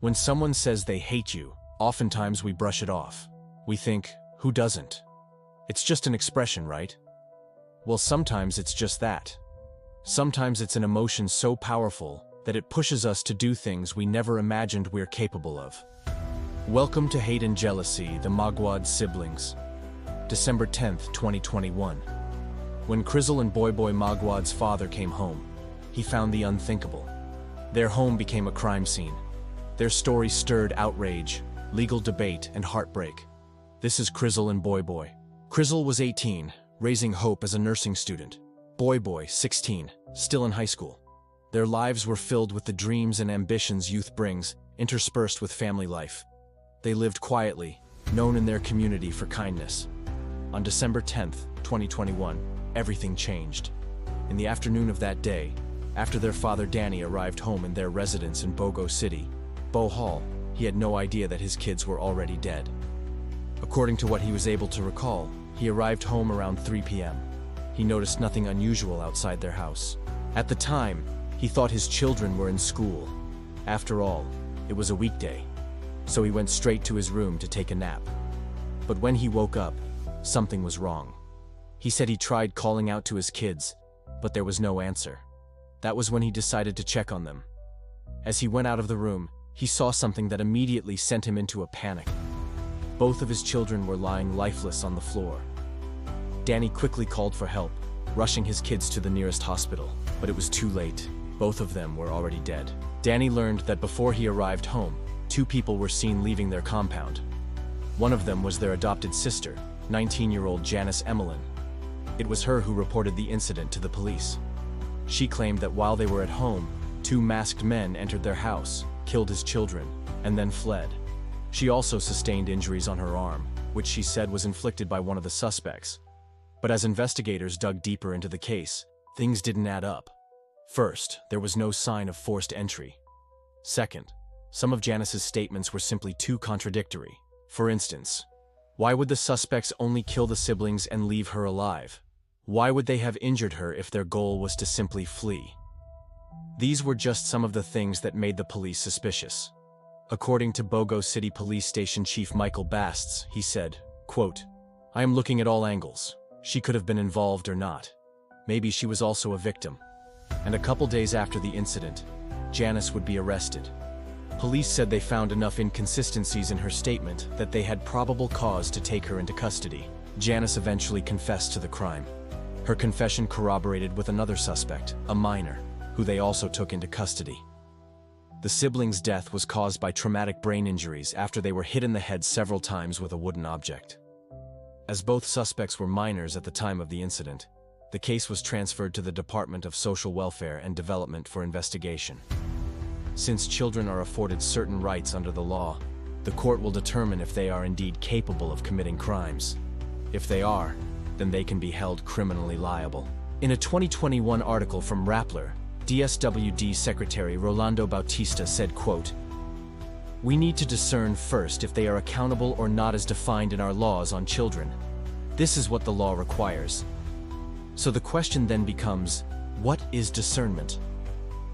When someone says they hate you, oftentimes we brush it off. We think, who doesn't? It's just an expression, right? Well, sometimes it's just that. Sometimes it's an emotion so powerful that it pushes us to do things we never imagined we're capable of. Welcome to Hate and Jealousy, the Maguad siblings. December 10th, 2021. When Crizvlle and Boyboy Maguad's father came home, he found the unthinkable. Their home became a crime scene. Their story stirred outrage, legal debate, and heartbreak. This is Crizvlle and Boyboy. Crizvlle was 18, raising hope as a nursing student. Boyboy, 16, still in high school. Their lives were filled with the dreams and ambitions youth brings, interspersed with family life. They lived quietly, known in their community for kindness. On December 10th, 2021, everything changed. In the afternoon of that day, after their father Danny arrived home in their residence in Bogo City, Bohol, he had no idea that his kids were already dead. According to what he was able to recall, he arrived home around 3 p.m. He noticed nothing unusual outside their house. At the time, he thought his children were in school. After all, it was a weekday, so he went straight to his room to take a nap. But when he woke up, something was wrong. He said he tried calling out to his kids, but there was no answer. That was when he decided to check on them. As he went out of the room, he saw something that immediately sent him into a panic. Both of his children were lying lifeless on the floor. Danny quickly called for help, rushing his kids to the nearest hospital, but it was too late. Both of them were already dead. Danny learned that before he arrived home, 2 people were seen leaving their compound. One of them was their adopted sister, 19-year-old Janice. It was her who reported the incident to the police. She claimed that while they were at home, 2 masked men entered their house, killed his children, and then fled. She also sustained injuries on her arm, which she said was inflicted by one of the suspects. But as investigators dug deeper into the case, things didn't add up. First, there was no sign of forced entry. Second, some of Janice's statements were simply too contradictory. For instance, why would the suspects only kill the siblings and leave her alive? Why would they have injured her if their goal was to simply flee? These were just some of the things that made the police suspicious. According to Bogo City Police Station Chief Michael Basts, he said, quote, "I am looking at all angles. She could have been involved or not. Maybe she was also a victim." And a couple days after the incident, Janice would be arrested. Police said they found enough inconsistencies in her statement that they had probable cause to take her into custody. Janice eventually confessed to the crime. Her confession corroborated with another suspect, a minor, who they also took into custody. The siblings' death was caused by traumatic brain injuries after they were hit in the head several times with a wooden object. As both suspects were minors at the time of the incident, the case was transferred to the Department of Social Welfare and Development for investigation. Since children are afforded certain rights under the law, the court will determine if they are indeed capable of committing crimes. If they are, then they can be held criminally liable. In a 2021 article from Rappler, DSWD Secretary Rolando Bautista said, quote, "We need to discern first if they are accountable or not as defined in our laws on children. This is what the law requires." So the question then becomes, what is discernment?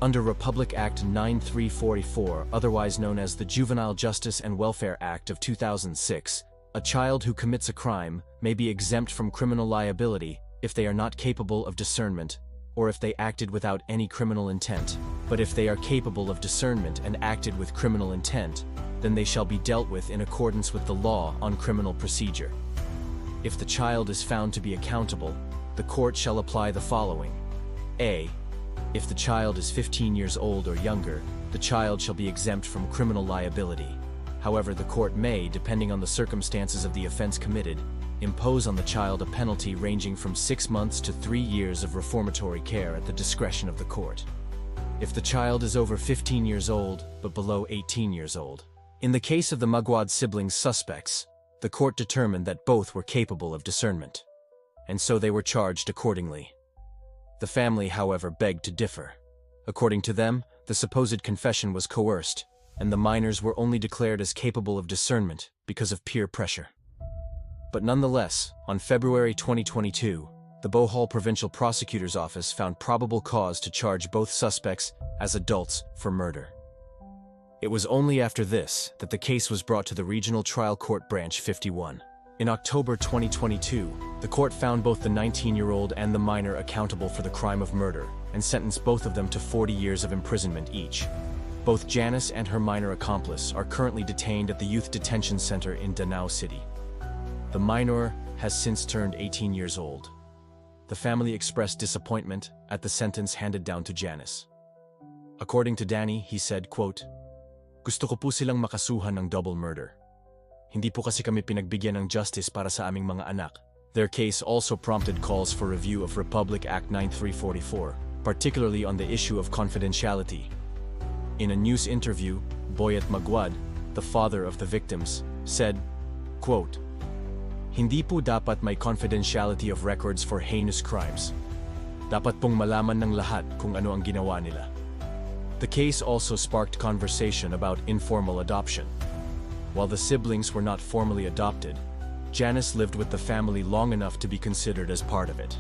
Under Republic Act 9344, otherwise known as the Juvenile Justice and Welfare Act of 2006, a child who commits a crime may be exempt from criminal liability if they are not capable of discernment, or if they acted without any criminal intent. But if they are capable of discernment and acted with criminal intent, then they shall be dealt with in accordance with the law on criminal procedure. If the child is found to be accountable, the court shall apply the following. A. If the child is 15 years old or younger, the child shall be exempt from criminal liability. However, the court may, depending on the circumstances of the offense committed, impose on the child a penalty ranging from 6 months to 3 years of reformatory care at the discretion of the court. If the child is over 15 years old, but below 18 years old. In the case of the Maguad siblings suspects, the court determined that both were capable of discernment, and so they were charged accordingly. The family, however, begged to differ. According to them, the supposed confession was coerced, and the minors were only declared as capable of discernment because of peer pressure. But nonetheless, on February 2022, the Bohol Provincial Prosecutor's Office found probable cause to charge both suspects as adults for murder. It was only after this that the case was brought to the Regional Trial Court Branch 51. In October 2022, the court found both the 19-year-old and the minor accountable for the crime of murder and sentenced both of them to 40 years of imprisonment each. Both Janice and her minor accomplice are currently detained at the Youth Detention Center in Danao City. The minor has since turned 18 years old. The family expressed disappointment at the sentence handed down to Janice. According to Danny, he said, quote, "Gusto ko po silang makasuhan ng double murder. Hindi po kasi kami pinagbigyan ng justice para sa aming mga anak." Their case also prompted calls for review of Republic Act 9344, particularly on the issue of confidentiality. In a news interview, Boyet Maguad, the father of the victims, said, quote, "Hindi po dapat may confidentiality of records for heinous crimes. Dapat pong malaman ng lahat kung ano ang ginawa nila." The case also sparked conversation about informal adoption. While the siblings were not formally adopted, Janice lived with the family long enough to be considered as part of it.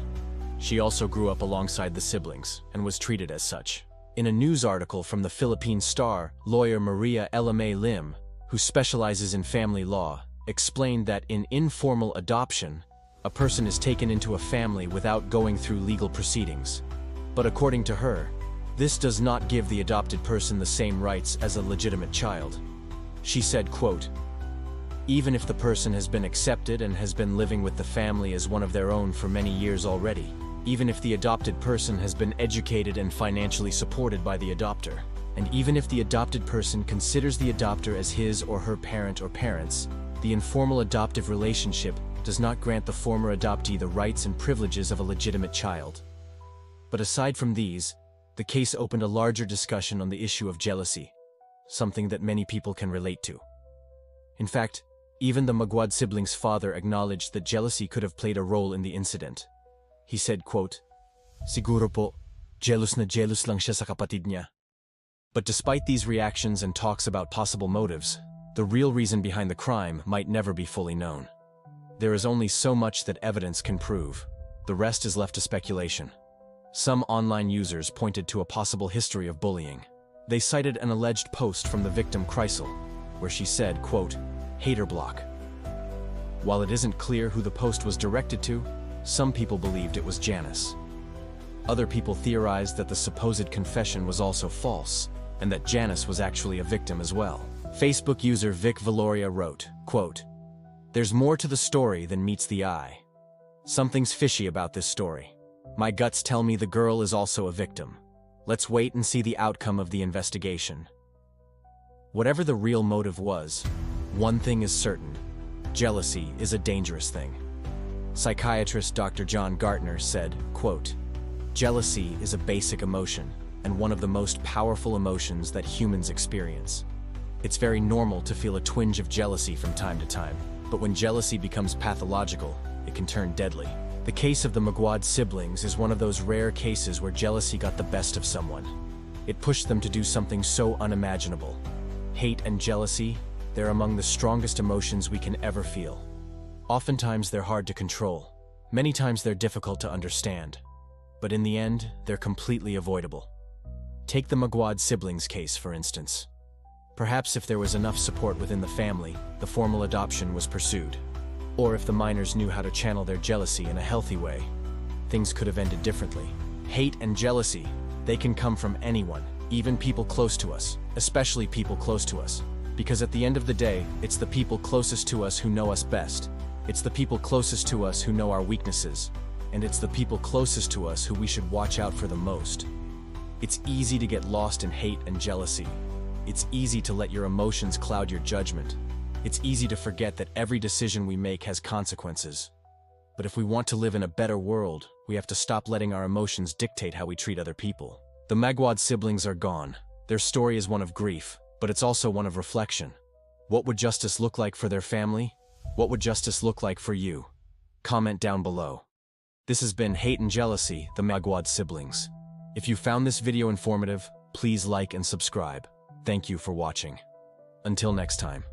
She also grew up alongside the siblings and was treated as such. In a news article from the Philippine Star, lawyer Maria Elame Lim, who specializes in family law, explained that in informal adoption, a person is taken into a family without going through legal proceedings. But according to her, this does not give the adopted person the same rights as a legitimate child. She said, quote, "Even if the person has been accepted and has been living with the family as one of their own for many years already, even if the adopted person has been educated and financially supported by the adopter, and even if the adopted person considers the adopter as his or her parent or parents, the informal adoptive relationship does not grant the former adoptee the rights and privileges of a legitimate child." But aside from these, the case opened a larger discussion on the issue of jealousy, something that many people can relate to. In fact, even the Maguad siblings' father acknowledged that jealousy could have played a role in the incident. He said, quote, "Siguro po, jealous na jealous lang siya sa kapatid niya." But despite these reactions and talks about possible motives, the real reason behind the crime might never be fully known. There is only so much that evidence can prove. The rest is left to speculation. Some online users pointed to a possible history of bullying. They cited an alleged post from the victim Crizzle, where she said, quote, "Hater block." While it isn't clear who the post was directed to, some people believed it was Janice. Other people theorized that the supposed confession was also false, and that Janice was actually a victim as well. Facebook user Vic Valoria wrote, quote, "There's more to the story than meets the eye. Something's fishy about this story. My guts tell me the girl is also a victim. Let's wait and see the outcome of the investigation." Whatever the real motive was, one thing is certain: jealousy is a dangerous thing. Psychiatrist Dr. John Gartner said, quote, "Jealousy is a basic emotion and one of the most powerful emotions that humans experience. It's very normal to feel a twinge of jealousy from time to time, but when jealousy becomes pathological, it can turn deadly. The case of the Maguad siblings is one of those rare cases where jealousy got the best of someone. It pushed them to do something so unimaginable. Hate and jealousy, they're among the strongest emotions we can ever feel. Oftentimes they're hard to control. Many times they're difficult to understand. But in the end, they're completely avoidable. Take the Maguad siblings case, for instance. Perhaps if there was enough support within the family, the formal adoption was pursued. Or if the minors knew how to channel their jealousy in a healthy way, things could have ended differently. Hate and jealousy, they can come from anyone, even people close to us, especially people close to us. Because at the end of the day, it's the people closest to us who know us best. It's the people closest to us who know our weaknesses. And it's the people closest to us who we should watch out for the most. It's easy to get lost in hate and jealousy. It's easy to let your emotions cloud your judgment. It's easy to forget that every decision we make has consequences. But if we want to live in a better world, we have to stop letting our emotions dictate how we treat other people. The Maguad siblings are gone. Their story is one of grief, but it's also one of reflection. What would justice look like for their family? What would justice look like for you? Comment down below. This has been Hate and Jealousy, the Maguad siblings. If you found this video informative, please like and subscribe. Thank you for watching. Until next time.